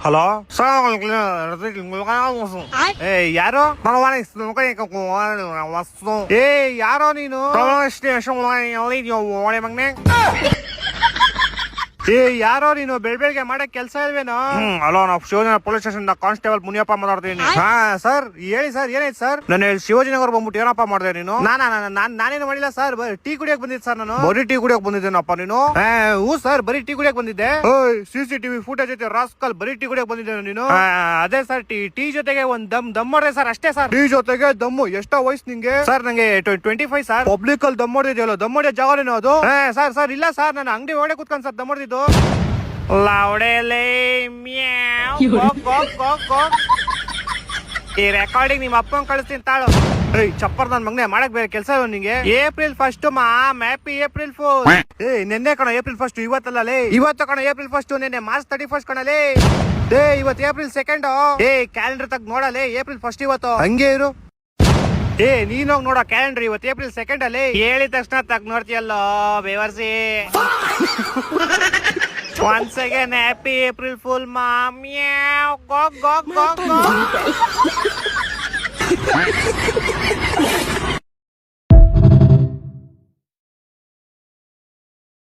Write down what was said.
Hello ಏ ಯಾರು ಏ ಯಾರೋ ನೀನು ಒಳ್ಳೆ ಮಗ್ನೆ ಏ ಯಾರೋ ನೀನು ಬೆಳಗ್ಗೆ ಮಾಡಕ್ ಕೆಲ್ಸ ಇಲ್ವೇನೋ? ಹಲೋ ನಾವು ಶಿವಜನ ಪೊಲೀಸ್ ಸ್ಟೇಷನ್ ಕಾನ್ಸ್ಟೇಬಲ್ ಮುನಿಯಪ್ಪ ಮಾತಾಡ್ತೀನಿ. ಹಾ ಸರ್ ಹೇಳಿ ಸರ್, ಏನಾಯ್ತು ಸರ್? ನಾನು ಶಿವಾಜಿನಗರ್ ಬಂದ್ಬಿಟ್ಟು ಏನಪ್ಪ ಮಾಡಿದೆ ನೀನು? ನಾನೇನು ಮಾಡಿಲ್ಲ ಸರ್, ಟೀ ಕುಡಿಯಕ್ ಬಂದಿದ್ದೆ ಸರ್. ನಾನು ಬರೀ ಟೀ ಕುಡಿಯಕ್ ಬಂದಿದ್ದೇನಪ್ಪ ನೀನು? ಹ್ಞೂ ಸರ್, ಬರೀ ಟೀ ಕುಡಿಯಕ್ ಬಂದಿದ್ದೆ. CCTV ಫುಟೇಜ್ ಜೊತೆ ರಾಸ್ಕಲ್ ಬರೀ ಟೀ ಕುಡಿಯಕ್ ಬಂದಿದ್ದೆ ನೀನು? ಅದೇ ಸರ್, ಟೀ ಜೊತೆಗೆ ಒಂದ್ ದಮ್ ಮಾಡಿದೆ ಸರ್, ಅಷ್ಟೇ ಸರ್. ಟೀ ಜೊತೆಗೆ ದಮ್ಮು? ಎಷ್ಟೋ ವಯಸ್ಸು ನಿಂಗೆ? ಸರ್ ನಂಗೆ 25 ಸರ್. ಪಬ್ಲಿಕ್ ಅಲ್ಲಿ ದಮ್ ಹೊಡೆದಿದೆಯಲ್ಲ, ದಮ್ ಹೊಡೆಯೋ ಜಾಗನೇನೋ ಅದು? ಸರ್ ಇಲ್ಲ ಸರ್, ನಾನು ಅಂಗಡಿ ಒಳಗೆ ಕೂತ್ಕೊಂಡು ಸರ್ ದಮ್ ಹೊಡೆದಿದ್ದು. ಈ ರೆಕಾರ್ಡಿಂಗ್ ನಿಮ್ಮ ಅಪ್ಪನ್ ಕಳಿಸ್ತೀನಿ ತಾಳು. ಚಪ್ಪರ್ ನನ್ ಮಗನೆ, ಮಾಡಕ್ ಬೇರೆ ಕೆಲಸ ನಿಂಗೆ? April 1 happy April pool. ನಿನ್ನೆ ಕಣ April 1, ಇವತ್ತಲ್ಲ ಲೇ. ಇವತ್ತು ಕಣ April 1, ನಿನ್ನೆ March 31 ಕಣಲೇ. ಇವತ್ತು April 2. ಕ್ಯಾಲೆಂಡರ್ ತಗ್ ನೋಡಲೇ, April 1 ಇವತ್ತು. ಹಂಗೆ ಇರು. ನೀನೋಗ್ ನೋಡೋ ಕ್ಯಾಲೆಂಡರ್, ಇವತ್ತು April 2 ಅಲ್ಲಿ. ಹೇಳಿದ ತಕ್ಷಣ ತಗ್ ನೋಡ್ತೀಯಲ್ಲೋ ಬೇವರ್ಸಿ. Once again, happy April Fool, mom. Meow. Go.